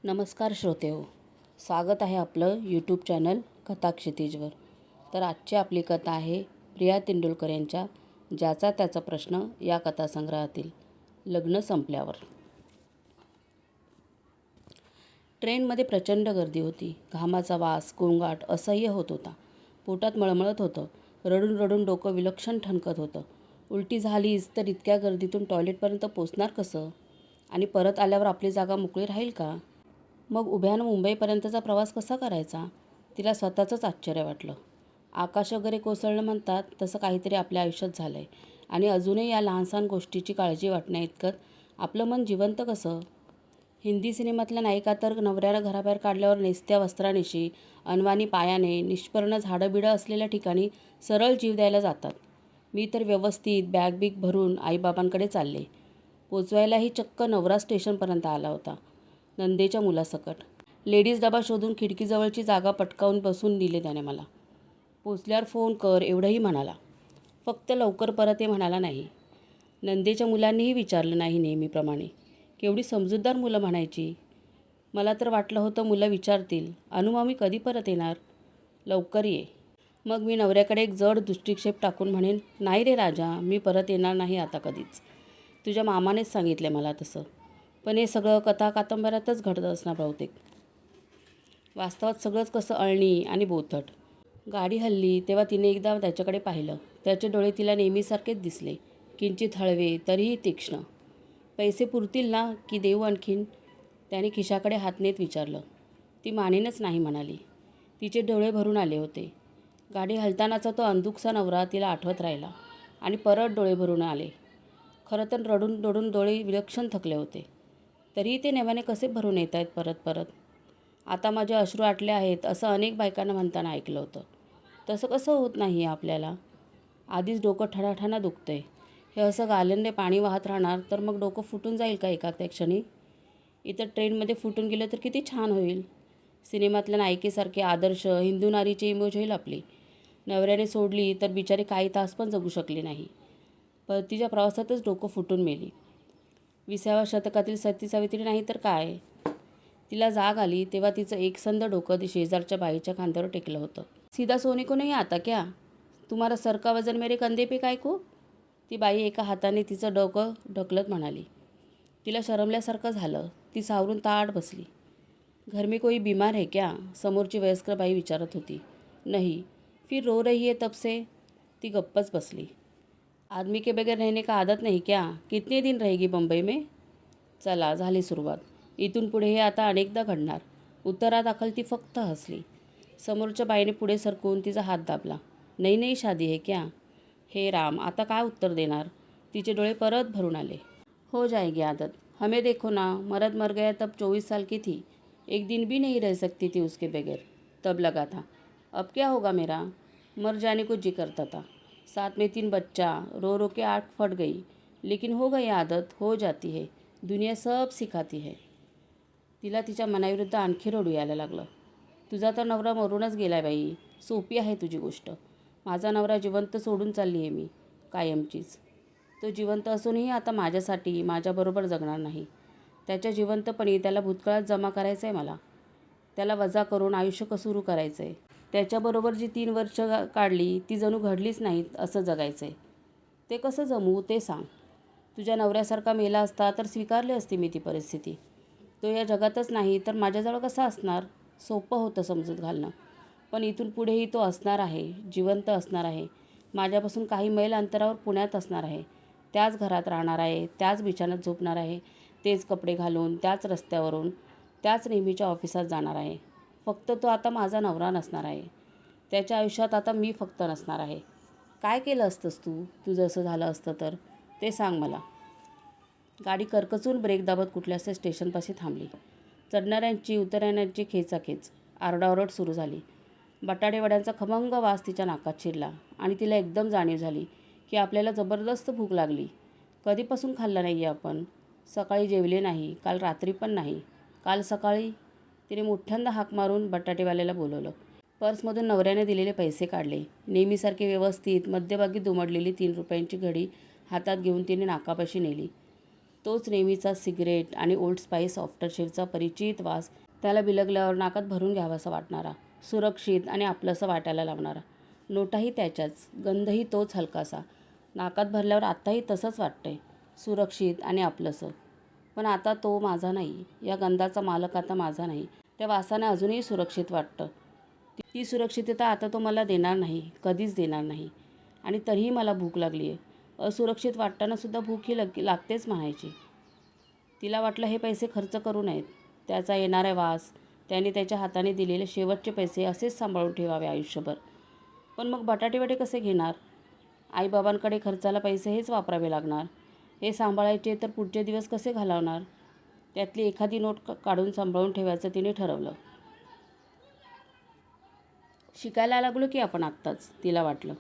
नमस्कार श्रोतेहो, स्वागत आहे आपलं यूट्यूब चॅनल कथा क्षितिजवर. तर आजची आपली कथा आहे प्रिया तेंडुलकर यांच्या ज्याचा त्याचा प्रश्न या कथासंग्रहातील लग्न संपल्यावर. ट्रेनमध्ये प्रचंड गर्दी होती. घामाचा वास, गोंगाट असह्य होत होता. पोटात मळमळत होतं. रडून रडून डोकं विलक्षण ठणकत होतं. उलटी झालीच तर इतक्या गर्दीतून टॉयलेटपर्यंत पोचणार कसं? आणि परत आल्यावर आपली जागा मोकळी राहील का? मग उभ्यानं मुंबईपर्यंतचा प्रवास कसा करायचा? तिला स्वतःचंच आश्चर्य वाटलं. आकाश वगैरे कोसळलं म्हणतात तसं काहीतरी आपल्या आयुष्यात झालं आहे. आणि अजूनही या लहानसहान गोष्टीची काळजी वाटण्याइतकत आपलं मन जिवंत कसं? हिंदी सिनेमातल्या नायिका तर नवऱ्याला घराबाहेर काढल्यावर नेसत्या वस्त्रानिशी, अनवाणी पायाने, निष्पर्ण झाडंबिडं असलेल्या ठिकाणी सरळ जीव द्यायला जातात. मी तर व्यवस्थित बॅग बिग भरून आईबाबांकडे चालले. पोचवायलाही चक्क नवरा स्टेशनपर्यंत आला होता, नंदेच्या मुलासकट. लेडीज डबा शोधून खिडकीजवळची जागा पटकावून बसून दिली त्याने मला. पोचल्यावर फोन कर एवढंही म्हणाला. फक्त लवकर परत ये म्हणाला नाही. नंदेच्या मुलांनीही विचारलं नाही नेहमीप्रमाणे. केवढी समजूतदार मुलं म्हणायची. मला तर वाटलं होतं मुलं विचारतील, अनु मामी कधी परत येणार? लवकर ये. मग मी नवऱ्याकडे एक जड दृष्टिक्षेप टाकून म्हणेन, नाही रे राजा, मी परत येणार नाही आता कधीच. तुझ्या मामानेच सांगितलं मला तसं. पण हे सगळं कथा कादंबऱ्यातच घडत असणार बहुतेक. वास्तवात सगळंच कसं अळणी आणि बोथट. गाडी हलली तेव्हा तिने एकदा त्याच्याकडे पाहिलं. त्याचे डोळे तिला नेहमीसारखेच दिसले, किंचित हळवे तरीही तीक्ष्ण. पैसे पुरतील ना की देऊ आणखीन? त्याने खिशाकडे हात नेत विचारलं. ती मानेनच नाही म्हणाली. तिचे डोळे भरून आले होते. गाडी हलतानाचा तो अंदुकसा नवरा तिला आठवत राहिला आणि परत डोळे भरून आले. खरं तर रडून रडून डोळे विलक्षण थकले होते. तरीही ते नव्याने कसे भरून येत आहेत परत परत. आता माझे अश्रू आटले आहेत असं अनेक बायकांना म्हणताना ऐकलं होतं. तसं कसं होत नाही आपल्याला? आधीच डोकं ठणाठणा दुखतंय. हे असं गालंडे पाणी वाहत राहणार तर मग डोकं फुटून जाईल का एका त्या क्षणी? इतर ट्रेनमध्ये फुटून गेलं तर किती छान होईल. सिनेमातल्या नायिकेसारखी आदर्श हिंदू नारीची इमेज होईल आपली. नवऱ्याने सोडली तर बिचारी काही तास पण जगू शकली नाही. परतीच्या प्रवासातच डोकं फुटून मेली. 20व्या शतकातील सती सावित्री नाही तर काय? तिला जाग आली तेव्हा तिचं एकसंध डोकं शेजारच्या बाईच्या खांद्यावर टेकलं होतं. सीधा सोने को नहीं आता क्या? तुम्हारा सर का वजन मेरे कंधे पे काय को? ती बाई एका हाताने तिचं डोकं ढकलत म्हणाली. तिला शरमल्यासारखं झालं. ती सावरून ताठ बसली. घर में कोई बीमार है क्या? समोरची वयस्कर बाई विचारत होती. नहीं. फिर रो रही है तब से? ती गप्पच बसली. आदमी के बगैर रहने का आदत नहीं क्या? कितने दिन रहेगी मुंबई में? चला झाली सुरुवात. इथून पुढे हे आता अनेकदा घडणार. उत्तरादाखल ती फक्त हसली. समोरच्या बाईने पुढे सरकून तिचा हात दाबला. नई नई शादी है क्या? हे राम, आता काय उत्तर देणार? तिचे डोळे परत भरून आले. हो जाएगी आदत. हमें देखो ना, मर्द मर गया तब 24 साल की थी. एक दिन भी नहीं रह सकती थी उसके बगैर. तब लगा था अब क्या होगा मेरा? मर जाने को जी करता था. साथ में 3 बच्चा. रो रो के आँख फट गई. लेकिन हो गई आदत, हो जाती है. दुनिया सब सिखाती है. तिला तिच्या मनाविरुद्ध आणखी रडू यायला लागलं. तुझा तर नवरा मरूनच गेलाय बाई. सोपी आहे तुझी गोष्ट. माझा नवरा जिवंत सोडून चालली आहे मी, कायमचीच. तो जिवंत असूनही आता माझ्यासाठी माझ्याबरोबर जगणार नाही. त्याच्या जिवंतपणी त्याला भूतकाळात जमा करायचं आहे मला. त्याला वजा करून आयुष्य सुरू करायचं आहे. त्याच्याबरोबर जी 3 वर्ष काढली ती जणू घडलीच नाहीत असं जगायचं आहे. ते कसं जमू ते सांग. तुझ्या नवऱ्यासारखा मेला असता तर स्वीकारली असती मी ती परिस्थिती. तो या जगातच नाही तर माझ्याजवळ कसा असणार? सोपं होतं समजूत घालणं. पण इथून पुढेही तो असणार आहे, जिवंत असणार आहे. माझ्यापासून काही मैल अंतरावर पुण्यात असणार आहे. त्याच घरात राहणार आहे, त्याच बिछाण्यात झोपणार आहे, तेच कपडे घालून, त्याच रस्त्यावरून, त्याच नेहमीच्या ऑफिसात जाणार आहे. फक्त तो आता माझा नवरा नसणार आहे. त्याच्या आयुष्यात आता मी फक्त नसणार आहे. काय केलं असतंस तू? तुझं असं झालं असतं तर? ते सांग मला. गाडी करकचून ब्रेक दाबत कुठल्यासे स्टेशनपाशी थांबली. चढणाऱ्यांची उतरणाऱ्यांची खेचाखेच, आरडाओरड सुरू झाली. बटाटे वड्यांचा खमंग वास तिच्या नाकात शिरला आणि तिला एकदम जाणीव झाली की आपल्याला जबरदस्त भूक लागली. कधीपासून खाल्लं नाही आहे आपण. सकाळी जेवले नाही, काल रात्री पण नाही. काल सकाळी. तिने मोठ्यांदा हाक मारून बटाटेवाल्याला बोलवलं. पर्समधून नवऱ्याने दिलेले पैसे काढले. नेहमीसारखी व्यवस्थित मध्यभागी दुमडलेली 3 रुपयांची घडी हातात घेऊन तिने नाकापाशी नेली. तोच नेहमीचा सिगरेट आणि ओल्ड स्पाईस आफ्टरशेवचा परिचित वास, त्याला बिलगल्यावर नाकात भरून घ्यावासा वाटणारा, सुरक्षित आणि आपलंसं वाटायला लावणारा. नोटाही त्याच्याच, गंधही तोच हलकासा. नाकात भरल्यावर आत्ताही तसंच वाटतंय, सुरक्षित आणि आपलंसं. पण आता तो माझा नाही, या गंधाचा मालक आता माझा नाही. त्या वासाने अजूनही सुरक्षित वाटतं. ती सुरक्षितता आता तो मला देणार नाही, कधीच देणार नाही. आणि तरीही मला भूक लागली आहे. असुरक्षित वाटतानासुद्धा भूक ही लागतेच म्हणायची. तिला वाटलं हे पैसे खर्च करू नयेत. त्याचा येणारा वास, त्याने त्याच्या हाताने दिलेले शेवटचे पैसे असेच सांभाळून ठेवावे आयुष्यभर. पण मग बटाटेवडे कसे घेणार? आईबाबांकडे खर्चाला पैसे हेच वापरावे लागणार. हे सांभाळायचे तर पुढचे दिवस कसे घालवणार? त्यातली एखादी नोट काढून सांभाळून ठेवायचं तिने ठरवलं. शिकायला लागलो की आपण आत्ताच, तिला वाटलं.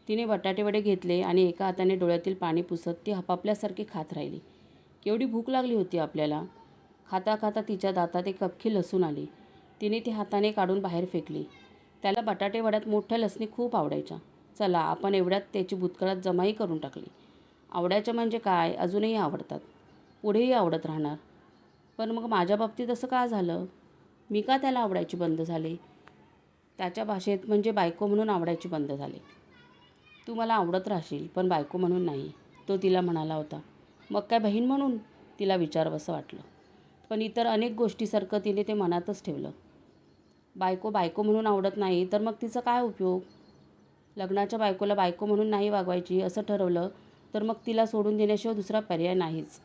तिने बटाटेवडे घेतले आणि एका हाताने डोळ्यातील पाणी पुसत ती हपापल्यासारखी खात राहिली. केवढी भूक लागली होती आपल्याला. खाता खाता तिच्या दातात एक अख्खी लसूण आली. तिने ती हाताने काढून बाहेर फेकली. त्याला बटाटेवड्यात मोठ्या लसणी खूप आवडायच्या. चला, आपण एवढ्यात त्याची भूतकाळात जमाही करून टाकली. आवडायच्या म्हणजे काय, अजूनही आवडतात, पुढेही आवडत राहणार. पण मग माझ्या बाबतीत असं का झालं? मी का त्याला आवडायची बंद झाले? त्याच्या भाषेत म्हणजे बायको म्हणून आवडायची बंद झाले. तू मला आवडत राहशील, पण बायको म्हणून नाही, तो तिला म्हणाला होता. मग काय बहीण म्हणून? तिला विचारावंसं वाटलं. पण इतर अनेक गोष्टीसारखं तिने ते मनातच ठेवलं. बायको बायको म्हणून आवडत नाही तर मग तिचा काय उपयोग? लग्नाच्या बायकोला बायको म्हणून नाही वागवायची असं ठरवलं तर मग तिला सोडून देण्याशिवाय दुसरा पर्याय नाहीच.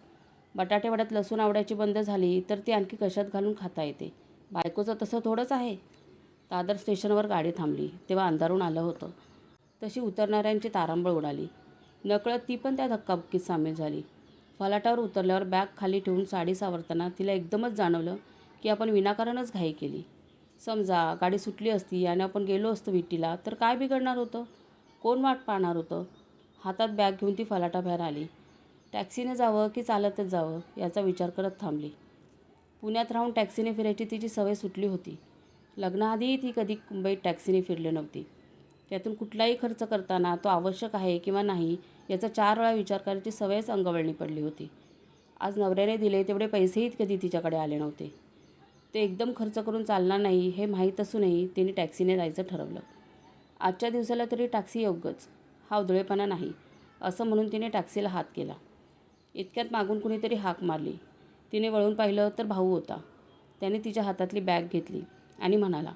बटाटेवड्यात लसूण आवडायची बंद झाली तर ती आणखी कशात घालून खाता येते? बायकोचं तसं थोडंच आहे. दादर स्टेशनवर गाडी थांबली तेव्हा अंधारून आलं होतं. तशी उतरणाऱ्यांची तारांबळ उडाली. नकळत ती पण त्या धक्काबुक्कीत सामील झाली. फलाटावर उतरल्यावर बॅग खाली ठेवून साडी सावरताना तिला एकदमच जाणवलं की आपण विनाकारणच घाई केली. समजा गाडी सुटली असती आणि आपण गेलो असतो विटीला तर काय बिघडणार होतं? कोण वाट पाहणार होतं? हातात बॅग घेऊन ती फलाटाबाहेर आली. टॅक्सीने जावं की चालतच जावं याचा विचार करत थांबली. पुण्यात राहून टॅक्सीने फिरायची तिची सवय सुटली होती. लग्नाआधीही ती कधी मुंबईत टॅक्सीने फिरली नव्हती. त्यातून कुठलाही खर्च करताना तो आवश्यक आहे किंवा नाही याचा 4 वेळा विचार करायची सवयच अंगवळणी पडली होती. आज नवऱ्याने दिले तेवढे पैसेही कधी तिच्याकडे आले नव्हते. ते एकदम खर्च करून चालणार नाही हे माहीत असूनही तिने टॅक्सीने जायचं ठरवलं. आजच्या दिवसाला तरी टॅक्सी योग्यच, हा उधळेपणा नाही, असं म्हणून तिने टॅक्सीला हात केला. इतक्यात मागून कुणीतरी हाक मारली. तिने वळून पाहिलं तर भाऊ होता. त्याने तिच्या हातातली बॅग घेतली आणि म्हणाला,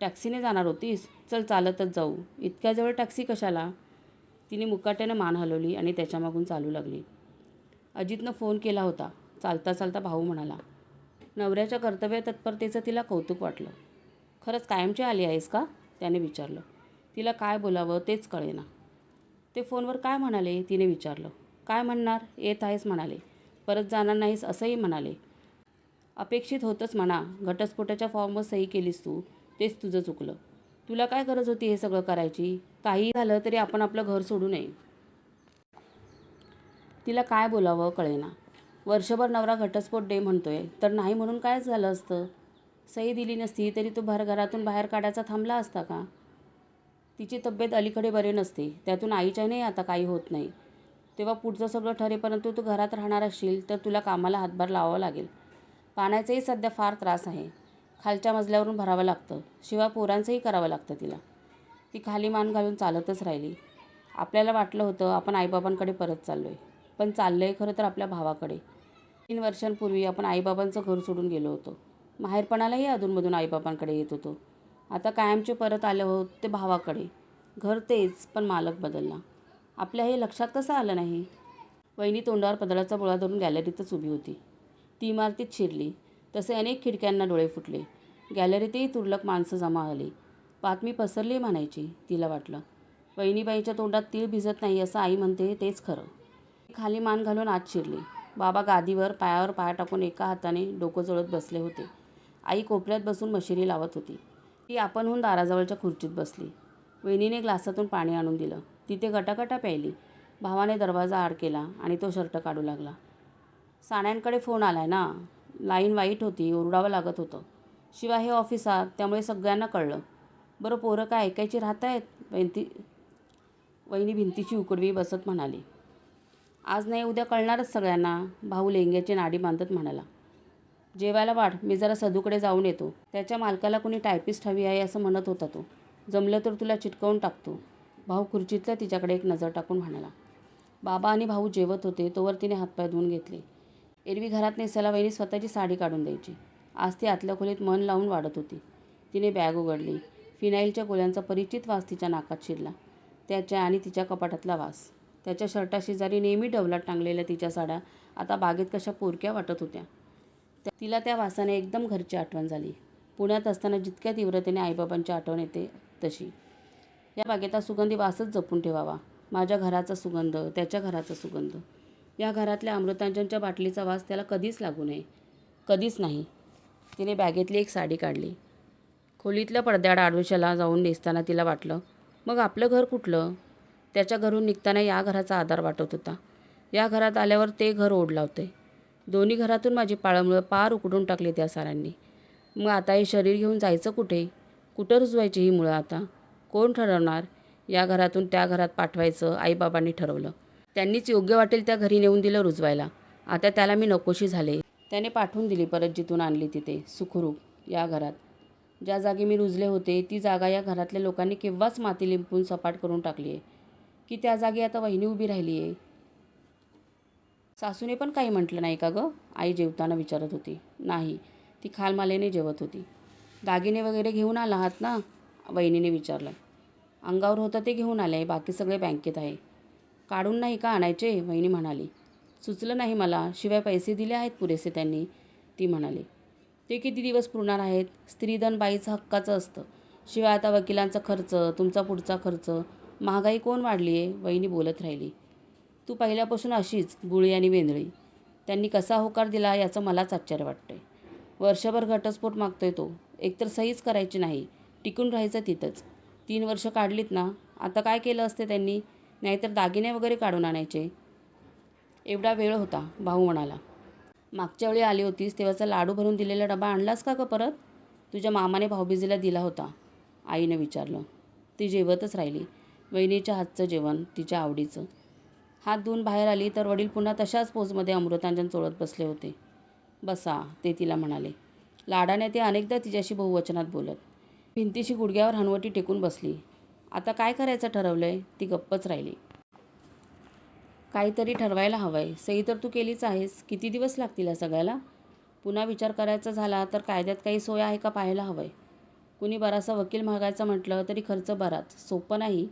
टॅक्सीने जाणार होतीस? चल चालतच जाऊ. इतक्या जवळ टॅक्सी कशाला? तिने मुकाट्यानं मान हलवली आणि त्याच्यामागून चालू लागली. अजितनं फोन केला होता, चालता चालता भाऊ म्हणाला. नवऱ्याच्या कर्तव्य तत्परतेचं तिला कौतुक वाटलं. खरंच कायमची आली आहेस का? त्याने विचारलं. तिला काय बोलावं तेच कळेना. ते फोनवर काय म्हणाले? तिने विचारलं. काय म्हणणार? येत आहेस म्हणाले. परत जाणार नाहीस असंही म्हणाले. अपेक्षित होतंच म्हणा. घटस्फोटाच्या फॉर्मवर सही केलीस तू, तेच तुझं चुकलं. तुला काय गरज होती हे सगळं करायची? काहीही झालं तरी आपण आपलं घर सोडू नये. तिला काय बोलावं कळेना. वर्षभर नवरा घटस्फोट डे म्हणतोय तर नाही म्हणून काय झालं असतं? सही दिली नसती तरी तो घरातून बाहेर काढायचा थांबला असता का? तिची तब्येत अलीकडे बरे नसते, त्यातून आईच्याने आता काही होत नाही. तेव्हा पुढचं सगळं ठरेपर्यंत तू घरात राहणार असशील तर तुला कामाला हातभार लावावा लागेल. पाण्याचाही सध्या फार त्रास आहे. खालच्या मजल्यावरून भरावं लागतं, शिवाय पोरांचंही करावं लागतं तिला. ती खाली मान घालून चालतच राहिली. आपल्याला वाटलं होतं आपण आईबाबांकडे परत चाललो आहे, पण चाललं आहे खरं तर आपल्या भावाकडे. 3 वर्षांपूर्वी आपण आईबाबांचं घर सोडून गेलो होतो. माहेरपणालाही अधूनमधून आईबाबांकडे येत होतो. आता कायमचे परत आलो आहोत ते भावाकडे. घर तेच, पण मालक बदलला. आपल्या हे लक्षात कसं आलं नाही? वहिनी तोंडावर पदराचा बोळा धरून गॅलरीतच उभी होती. ती इमारतीत शिरली तसे अनेक खिडक्यांना डोळे फुटले. गॅलरीतही तुरळक माणसं जमा झाली. बातमी पसरली म्हणायची, तिला वाटलं. वहिनीबाईंच्या तोंडात तीळ भिजत नाही असं आई म्हणते तेच खरं. ती खाली मान घालून आत शिरली. बाबा गादीवर पायावर पाय टाकून एका हाताने डोकं चोळत बसले होते. आई कोपऱ्यात बसून मशिरी लावत होती. ती आपणहून दाराजवळच्या खुर्चीत बसली. वहिनीने ग्लासातून पाणी आणून दिलं. तिथे गटागटा प्यायली. भावाने दरवाजा आड केला आणि तो शर्ट काढू लागला. साण्यांकडे फोन आलाय ना. लाईन वाईट होती, ओरडावं लागत होतं. शिवाय हे ऑफिसात, त्यामुळे सगळ्यांना कळलं. बरं पोरं काय ऐकायची राहत आहेत? वहिनी भिंतीची उकडवी बसत म्हणाली. आज नाही उद्या कळणारच सगळ्यांना, भाऊ लेंग्याची नाडी बांधत म्हणाला. जेवायला वाढ, मी जरा सदूकडे जाऊन येतो. त्याच्या मालकाला कुणी टायपिस्ट हवी आहे असं म्हणत होता तो. जमलं तर तुला चिटकवून टाकतो. भाऊ खुर्चीतल्या तिच्याकडे एक नजर टाकून म्हणाला. बाबा आणि भाऊ जेवत होते तोवर तिने हातपाय धुवून घेतले. एरवी घरात नेसायला वहिनी स्वतःची साडी काढून द्यायची. आज ती आतल्या खोलीत मन लावून वाढत होती. तिने बॅग उघडली. फिनाईलच्या गोळ्यांचा परिचित वास तिच्या नाकात शिरला. त्याच्या आणि तिच्या कपाटातला वास. त्याच्या शर्टाशेजारी नेहमी डवलात टांगलेल्या तिच्या साड्या आता बागेत कशा पोरक्या वाटत होत्या. तिला त्या वासाने एकदम घरची आठवण झाली. पुण्यात असताना जितक्या तीव्रतेने आईबाबांची आठवण येते तशी. या बागेत सुगंधी वासच जपून ठेवावा. माझ्या घराचा सुगंध, त्याच्या घराचा सुगंध. या घरातल्या अमृतांजनच्या बाटलीचा वास त्याला कधीच लागू नये. कधीच नाही. तिने बॅगेतली एक साडी काढली. खोलीतल्या पडद्याआड आडोशाला जाऊन नेसताना तिला वाटलं, मग आपलं घर कुठलं? त्याच्या घरून निघताना या घराचा आधार वाटत होता. या घरात आल्यावर ते घर ओढ लावते. दोन्ही घरातून माझी पाळंमुळं पार उकडून टाकली त्या साऱ्यांनी. मग आता हे शरीर घेऊन जायचं कुठे? कुठं रुजवायची ही मुळं आता? कोण ठरवणार? या घरातून त्या घरात पाठवायचं आईबाबांनी ठरवलं. त्यांनीच योग्य वाटेल त्या घरी नेऊन दिलं रुजवायला. आता त्याला मी नकोशी झाले. त्याने पाठवून दिली परत जिथून आणली तिथे, सुखरूप, या घरात. ज्या जागी मी रुजले होते ती जागा या घरातल्या लोकांनी केव्हाच माती लिंपून सपाट करून टाकली आहे. की त्या जागी आता वहिनी उभी राहिली आहे. सासूने पण काही म्हटलं नाही का गं? आई जेवताना विचारत होती. नाही, ती खालमालेने जेवत होती. दागिने वगैरे घेऊन आला आहात ना? वहिनीने विचारलं. अंगावर होतं ते घेऊन आले, बाकी सगळे बँकेत आहे. काढून नाही का आणायचे? वहिनी म्हणाली. सुचलं नाही मला, शिवाय पैसे दिले आहेत पुरेसे त्यांनी, ती म्हणाली. ते किती दिवस पुरणार आहेत? स्त्रीधन बाईचं हक्काचं असतं. शिवाय आता वकिलांचा खर्च, तुमचा पुढचा खर्च, महागाई कोण वाढली आहे? वहिनी बोलत राहिली. तू पहिल्यापासून अशीच गुळी आणि वेंधळी. त्यांनी कसा होकार दिला याचं मलाच आश्चर्य वाटतंय. वर्षभर घटस्फोट मागतोय तो. एकतर सहीच करायची नाही, टिकून राहायचं तिथंच. 3 वर्ष काढलीत ना, आता काय केलं असते त्यांनी? नाहीतर दागिने वगैरे काढून आणायचे. एवढा वेळ होता, भाऊ म्हणाला. मागच्या वेळी आली होतीस तेव्हाचा लाडू भरून दिलेला डबा आणलास का परत? तुझ्या मामाने भाऊबीजेला दिला होता, आईनं विचारलं. ती जेवतच राहिली. वहिनीच्या हातचं जेवण, तिच्या आवडीचं. हात धुवून बाहेर आली तर वडील पुन्हा तशाच पोजमध्ये अमृतांजन चोळत बसले होते. बसा, ते तिला म्हणाले. लाडाने ते अनेकदा तिच्याशी बहुवचनात बोलत. भिंतीशी गुडघ्यावर हनवटी टेकून बसली. आता काय करायचं ठरवलंय? ती गप्पच राहिली. काहीतरी ठरवायला हवंय. सही तर तू केलीच आहेस. किती दिवस लागतील या सगळ्याला? पुन्हा विचार करायचा झाला तर कायद्यात काही सोय आहे का पाहायला हवंय. कुणी बराचसा वकील मागायचं म्हटलं तरी खर्च बराच. सोपं नाही.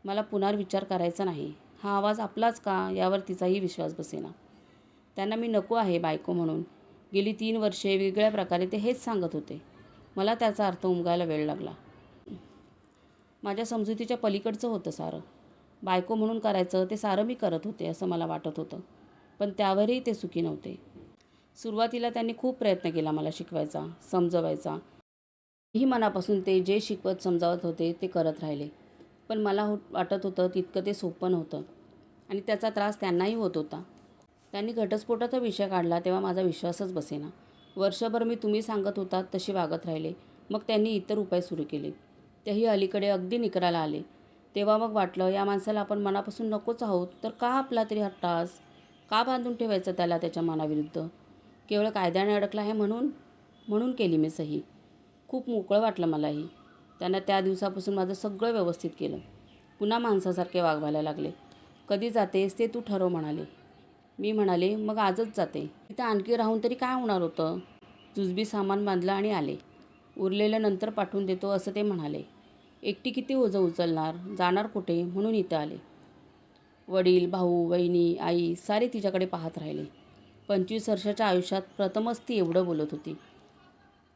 मला पुनर्विचार करायचा नाही. हा आवाज आपलाच का यावर तिचाही विश्वास बसेना. त्यांना मी नको आहे बायको म्हणून. गेली 3 वर्षे वेगळ्या प्रकारे ते हेच सांगत होते. मला त्याचा अर्थ उमगायला वेळ लागला. माझ्या समजुतीच्या पलीकडचं होतं सारं. बायको म्हणून करायचं ते सारं मी करत होते असं मला वाटत होतं. पण त्यावरही ते सुखी नव्हते. सुरुवातीला त्यांनी खूप प्रयत्न केला मला शिकवायचा, समजवायचा. मीही मनापासून ते जे शिकवत समजावत होते ते करत राहिले. पण मला वाटत होतं तितकं ते सोपं नव्हतं आणि त्याचा त्रास त्यांनाही होत होता. त्यांनी घटस्फोटाचा विषय काढला तेव्हा माझा विश्वासच बसेना. वर्षभर मी तुम्ही सांगत होतात तशी वागत राहिले. मग त्यांनी इतर उपाय सुरू केले. तेही अलीकडे अगदी निकराला आले. तेव्हा मग वाटलं या माणसाला आपण मनापासून नकोच आहोत तर का आपला तरी हट्टास? का बांधून ठेवायचं त्याला त्याच्या मनाविरुद्ध? केवळ कायद्याने अडकला आहे म्हणून केली मी सही. खूप मोकळं वाटलं मलाही. त्यांना त्या दिवसापासून माझं सगळं व्यवस्थित केलं. पुन्हा माणसासारखे वागवायला लागले. कधी जातेस ते तू ठरव म्हणाले. मी म्हणाले मग आजच जाते. तिथं आणखी राहून तरी काय होणार होतं? जुजबी सामान बांधलं आणि आले. उरलेलं नंतर पाठवून देतो असं ते म्हणाले. एकटी किती ओझं उचलणार? जाणार कुठे म्हणून इथं आले. वडील, भाऊ, वहिनी, आई सारे तिच्याकडे पाहत राहिले. 25 वर्षाच्या आयुष्यात प्रथमच ती एवढं बोलत होती.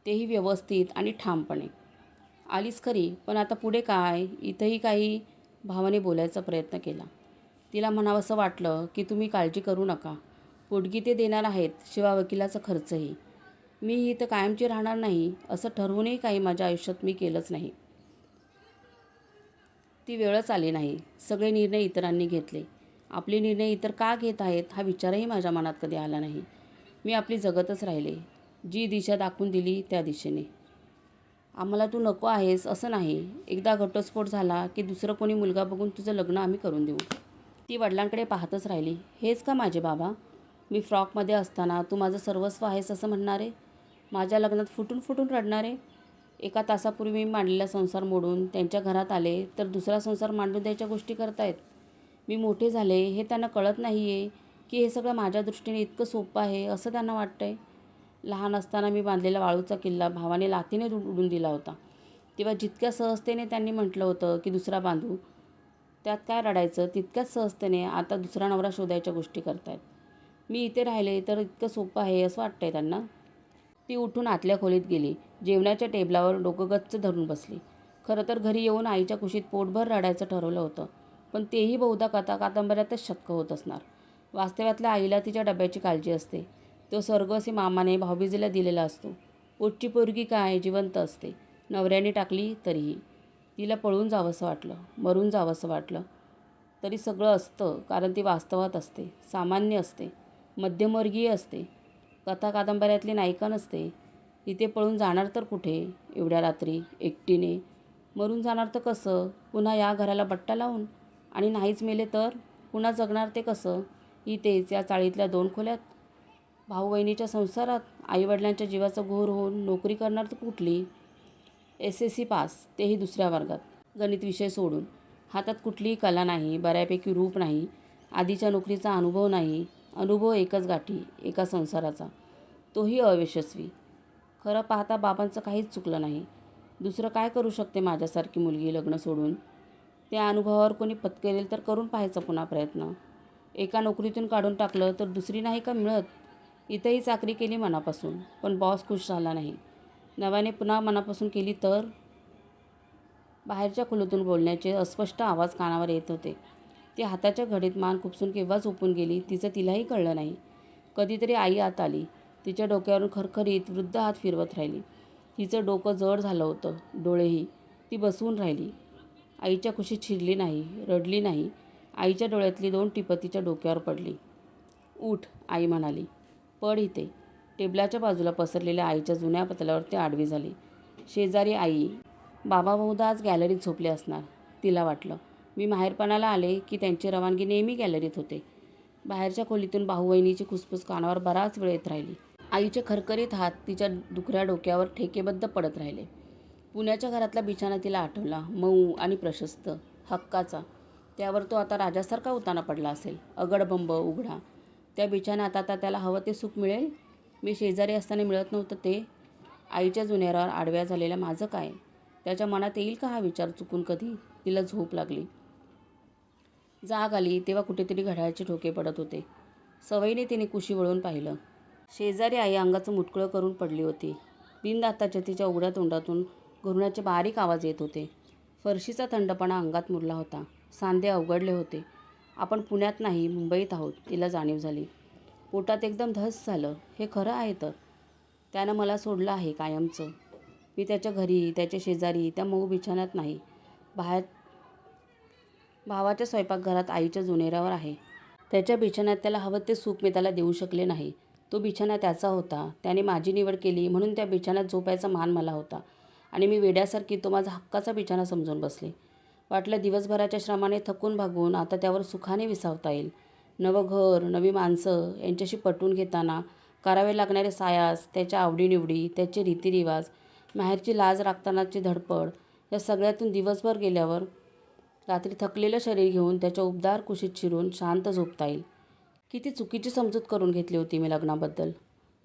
तेही व्यवस्थित आणि ठामपणे. आलीच खरी, पण आता पुढे काय? इथंही काही भावाने बोलायचा प्रयत्न केला. तिला म्हणावंसं वाटलं की तुम्ही काळजी करू नका. पोटगी ते देणार आहेत, शिवाय वकिलाचा खर्चही. मी इथं कायमची राहणार नाही असं ठरवूनही काही माझ्या आयुष्यात मी केलंच नाही. ती वेळच आली नाही. सगळे निर्णय इतरांनी घेतले. आपले निर्णय इतर का घेत आहेत हा विचारही माझ्या मनात कधी आला नाही. मी आपली जगतच राहिले. जी दिशा दाखवून दिली त्या दिशेने. आम्हाला तू नको आहेस असं नाही. एकदा घटस्फोट झाला की दुसरं कोणी मुलगा बघून तुझं लग्न आम्ही करून देऊ. ती वडिलांकडे पाहतच राहिली. हेच का माझे बाबा? मी फ्रॉकमध्ये असताना तू माझं सर्वस्व आहेस असं म्हणणारे? माझ्या लग्नात फुटून फुटून रडणारे? एका तासापूर्वी मी मांडलेला संसार मोडून त्यांच्या घरात आले तर दुसरा संसार मांडून द्यायच्या गोष्टी करतायत. मी मोठे झाले हे त्यांना कळत नाही आहे की हे सगळं माझ्या दृष्टीने इतकं सोपं आहे असं त्यांना वाटतं आहे. लहान असताना मी बांधलेला वाळूचा किल्ला भावाने लाथीने उडून दिला होता. तेव्हा जितक्या सहजतेने त्यांनी म्हटलं होतं की दुसरा बांधू, त्यात काय रडायचं? तितक्याच सहजतेने आता दुसरा नवरा शोधायच्या गोष्टी करतायत. मी इथे राहिले तर इतकं सोपं आहे असं वाटतंय त्यांना. ती उठून आतल्या खोलीत गेली. जेवणाच्या टेबलावर डोकं गच्च धरून बसली. खरं तर घरी येऊन आईच्या कुशीत पोटभर रडायचं ठरवलं होतं, पण तेही बहुधा कादंबऱ्यातच शक्य होत असणार. वास्तव्यातल्या आईला तिच्या डब्याची काळजी असते. तो स्वर्गवासी मामाने भाऊबीजेला दिलेला असतो. पोटची पोरगी काय जिवंत असते. नवऱ्याने टाकली तरीही. तिला पळून जावंसं वाटलं, मरून जावंसं वाटलं तरी सगळं असतं, कारण ती वास्तवात असते, सामान्य असते, मध्यमवर्गीय असते, कथा कादंबऱ्यातली नायिका नसते. इथे पळून जाणार तर कुठे एवढ्या रात्री एकटीने? मरून जाणार तर कसं? पुन्हा या घराला बट्टा लावून? आणि नाहीच मेले तर पुन्हा जगणार ते कसं? इथेच या चाळीतल्या 2 खोल्यात, भाऊ बहिणीच्या संसारात, आईवडिलांच्या जीवाचं घोर होऊन नोकरी करणार तर कुठली? SSC पास, तेही दुसऱ्या वर्गात, गणित विषय सोडून. हातात कुठलीही कला नाही, बऱ्यापैकी रूप नाही, आधीच्या नोकरीचा अनुभव नाही. अनुभव एकच गाठी, एका संसाराचा, तोही अयशस्वी. खरं पाहता बाबांचं काहीच चुकलं नाही. दुसरं काय करू शकते माझ्यासारखी मुलगी लग्न सोडून? त्या अनुभवावर कोणी पत्करेल तर करून पाहायचा पुन्हा प्रयत्न. एका नोकरीतून काढून टाकलं तर दुसरी नाही का मिळत? इथंही चाकरी केली मनापासून, पण बॉस खुश झाला नाही. नव्याने पुन्हा मनापासून केली तर? बाहेरच्या खोलीतून बोलण्याचे अस्पष्ट आवाज कानावर येत होते. ती हाताच्या घडीत मान खुपसून केव्हा झोपून गेली तिचं तिलाही कळलं नाही. कधीतरी आई आत आली. तिच्या डोक्यावरून खरखरीत वृद्ध हात फिरवत राहिली. तिचं डोकं जड झालं होतं, डोळेही. ती बसवून राहिली. आईच्या कुशीत शिरली नाही, रडली नाही. आईच्या डोळ्यातली 2 टिपं तिच्या डोक्यावर पडली. उठ, आई म्हणाली. पड इथे. टेबलाच्या बाजूला पसरलेल्या आईच्या जुन्या पतल्यावर ती आडवी झाली. शेजारी आई. बाबा बहुधा आज गॅलरीत झोपले असणार, तिला वाटलं. मी माहेरपणाला आले की त्यांची रवानगी नेहमी गॅलरीत होते. बाहेरच्या खोलीतून भाऊ-बहिणीची खुसफुस कानावर बराच वेळ येत राहिली. आईचे खरखरीत हात तिच्या दुखऱ्या डोक्यावर ठेकेबद्ध पडत राहिले. पुण्याच्या घरातला बिछाना तिला आठवला, मऊ आणि प्रशस्त, हक्काचा. त्यावर तो आता राजासारखा उताना पडला असेल, अगडबंब, उघडा. त्या बिछान्यात आता त्याला हवं ते सुख मिळेल. मी शेजारी असताना मिळत नव्हतं ते? आईच्या जुन्यावर आडव्या झालेल्या माझं काय? त्याच्या मनात येईल का हा विचार चुकून कधी? तिला झोप लागली. जाग आली तेव्हा कुठेतरी घड्याळाचे ठोके पडत होते. सवयीने तिने कुशी वळून पाहिलं. शेजारी आई अंगाचं मुटकुळं करून पडली होती. बिनदाताच्या तिच्या उघड्या तोंडातून घुरण्याचे बारीक आवाज येत होते. फरशीचा थंडपणा अंगात मुरला होता. सांधे अवघडले होते. आपण पुण्यात नाही, मुंबईत आहोत, तिला जाणीव झाली. पोटात एकदम धस झालं. हे खरं आहे तर. त्यानं मला सोडलं आहे कायमचं. मी त्याच्या घरी, त्याच्या शेजारी, त्या मऊ बिछान्यात नाही. बाहेर भावाच्या स्वयंपाकघरात आईच्या जुनेऱ्यावर आहे. त्याच्या बिछान्यात त्याला हवं ते सुख मी त्याला देऊ शकले नाही. तो बिछाना त्याचा होता. त्याने माझी निवड केली म्हणून त्या बिछान्यात झोपायचा मान मला होता. आणि मी वेड्यासारखी तो माझा हक्काचा बिछाना समजून बसले. वाटलं दिवसभराच्या श्रमाने थकून भागून आता त्यावर सुखाने विसावता येईल. नवं घर, नवी माणसं यांच्याशी पटवून घेताना करावे लागणारे सायास, त्याच्या आवडीनिवडी, त्याचे रीतिरिवाज, माहेरची लाज राखतानाची धडपड, या सगळ्यातून दिवसभर गेल्यावर रात्री थकलेलं शरीर घेऊन त्याच्या उबदार कुशीत शिरून शांत झोपता येईल. किती चुकीची समजूत करून घेतली होती मी लग्नाबद्दल.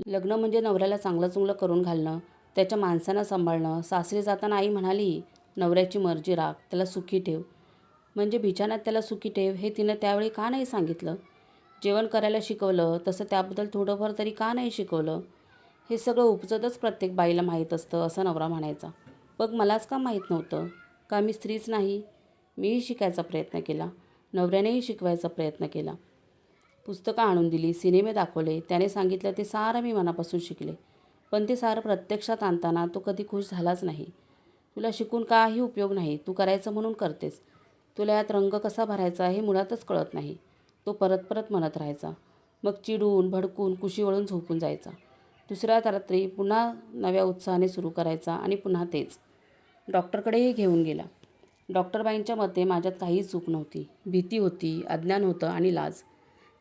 लग्न म्हणजे नवऱ्याला चांगलं चुंगलं करून घालणं, त्याच्या माणसांना सांभाळणं. सासरी जाताना आई म्हणाली, नवऱ्याची मर्जी राख, त्याला सुखी ठेव. म्हणजे बिछान्यात त्याला सुखी ठेव हे तिनं त्यावेळी का नाही सांगितलं? जेवण करायला शिकवलं तसं त्याबद्दल थोडंफार तरी का नाही शिकवलं? हे सगळं उपजतच प्रत्येक बाईला माहीत असतं असं नवरा म्हणायचा. मग मलाच का माहीत नव्हतं? का मी स्त्रीच नाही? मीही शिकायचा प्रयत्न केला. नवऱ्यानेही शिकवायचा प्रयत्न केला. पुस्तकं आणून दिली, सिनेमे दाखवले, त्याने सांगितलं ते सारं मी मनापासून शिकले. पण ते सारं प्रत्यक्षात आणताना तो कधी खुश झालाच नाही. तुला शिकून काही उपयोग नाही, तू करायचं म्हणून करतेस. तुला यात रंग कसा भरायचा हे मुळातच कळत नाही, तो परत परत म्हणत राहायचा. मग चिडून भडकून कुशी वळून झोपून जायचा. दुसऱ्या रात्री पुन्हा नव्या उत्साहाने सुरू करायचा आणि पुन्हा तेच. डॉक्टरकडेही घेऊन गेला. डॉक्टरबाईंच्या मते माझ्यात काहीच चूक नव्हती. भीती होती, अज्ञान होतं आणि लाज.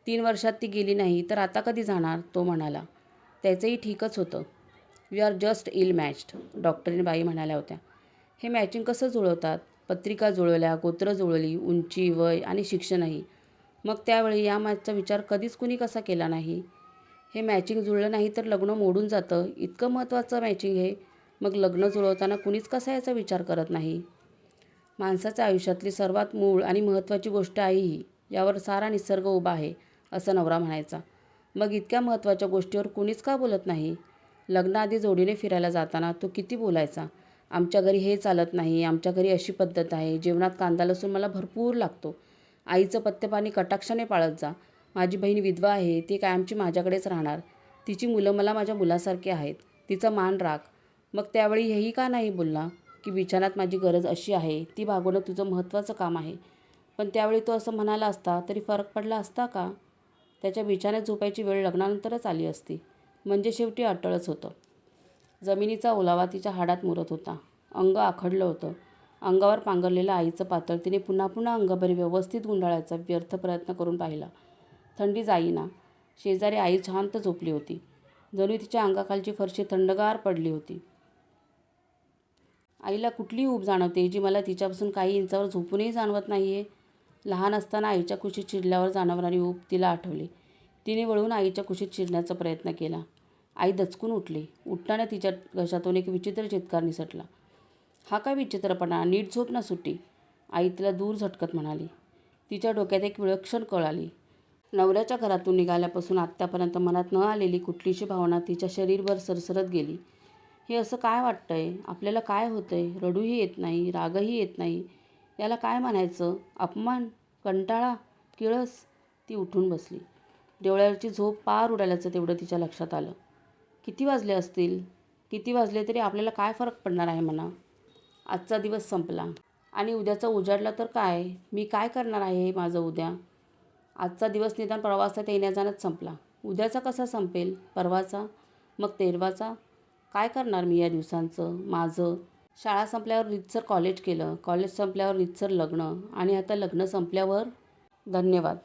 3 वर्षात ती गेली नाही तर आता कधी जाणार, तो म्हणाला. त्याचंही ठीकच होतं. "You are just ill matched," डॉक्टरीणबाई म्हणाल्या होत्या. हे मॅचिंग कसं जुळवतात? पत्रिका जुळवल्या, गोत्र जुळवली, उंची, वय आणि शिक्षणही. मग त्यावेळी यामागचा विचार कधीच कुणी कसा केला नाही? हे मॅचिंग जुळलं नाही तर लग्न मोडून जातं, इतकं महत्त्वाचं मॅचिंग हे. मग लग्न जुळवताना कुणीच कसा याचा विचार करत नाही? माणसाच्या आयुष्यातली सर्वात मूळ आणि महत्त्वाची गोष्ट आहे ही. यावर सारा निसर्ग उभा आहे, असं नवरा म्हणायचा. मग इतक्या महत्त्वाच्या गोष्टीवर कुणीच का बोलत नाही? लग्नाआधी जोडीने फिरायला जाताना तो किती बोलायचा. आमच्या घरी हे चालत नाही, आमच्या घरी अशी पद्धत आहे, जेवणात कांदा लसूण मला भरपूर लागतो. आईचं पथ्यपाणी कटाक्षाने पाळत जा. माझी बहीण विधवा आहे, ती कायमची माझ्याकडेच राहणार. तिची मुलं मला माझ्या मुलासारखी आहेत. तिचा मान राख. मग त्यावेळी हेही का नाही बोलला की बिछान्यात माझी गरज अशी आहे, ती भागवणं तुझं महत्त्वाचं काम आहे. पण त्यावेळी तो असं म्हणाला असता तरी फरक पडला असता का? त्याच्या बिछान्यात झोपायची वेळ लग्नानंतरच आली असती. म्हणजे शेवटी अटळच होतं. जमिनीचा ओलावा तिच्या हाडात मुरत होता. अंग आखडलं होतं. अंगावर पांघरलेलं आईचं पातळ तिने पुन्हा पुन्हा अंगभर व्यवस्थित गुंडाळायचा व्यर्थ प्रयत्न करून पाहिला. थंडी जाईना. शेजारी आई शांत झोपली होती. जणू तिच्या अंगाखालची फरशी थंडगार पडली होती. आईला कुठली ऊब जाणवते जी मला तिच्यापासून काही इंचावर झोपूनही जाणवत नाही आहे? लहान असताना आईच्या कुशीत शिरल्यावर जाणवणारी ऊब तिला आठवली. तिने वळून आईच्या कुशीत शिरण्याचा प्रयत्न केला. आई दचकून उठली. उठताना तिच्या घशातून एक विचित्र चित्कार निसटला. हा काय विचित्रपणा, नीट झोप ना सुट्टी, आई तिला दूर झटकत म्हणाली. तिच्या डोक्यात एक विलक्षण कळ आली. नवऱ्याच्या घरातून निघाल्यापासून आत्तापर्यंत मनात न आलेली कुठलीशी भावना तिच्या शरीरभर सरसरत गेली. हे असं काय वाटतंय? आपल्याला काय होतंय? रडूही येत नाही, रागही येत नाही. याला काय म्हणायचं? अपमान? कंटाळा? किळस? ती उठून बसली. डोळ्यावरची झोप पार उडाल्याचं तेवढं तिच्या लक्षात आलं. किती वाजले असतील? किती वाजले तरी आपल्याला काय फरक पडणार आहे म्हणा. आजचा दिवस संपला आणि उद्याचा उजाडला तर काय? मी काय करणार आहे हे माझं उद्या? आजचा दिवस निदान प्रवासात येण्या-जाण्यात संपला. उद्याचा कसा संपेल? परवाचा? मग तेरवाचा? काय करणार मी या दिवसांचं? माझं? शाळा संपल्यावर रीतसर कॉलेज केलं, कॉलेज संपल्यावर रीतसर लग्न आणि आता लग्न संपल्यावर? धन्यवाद.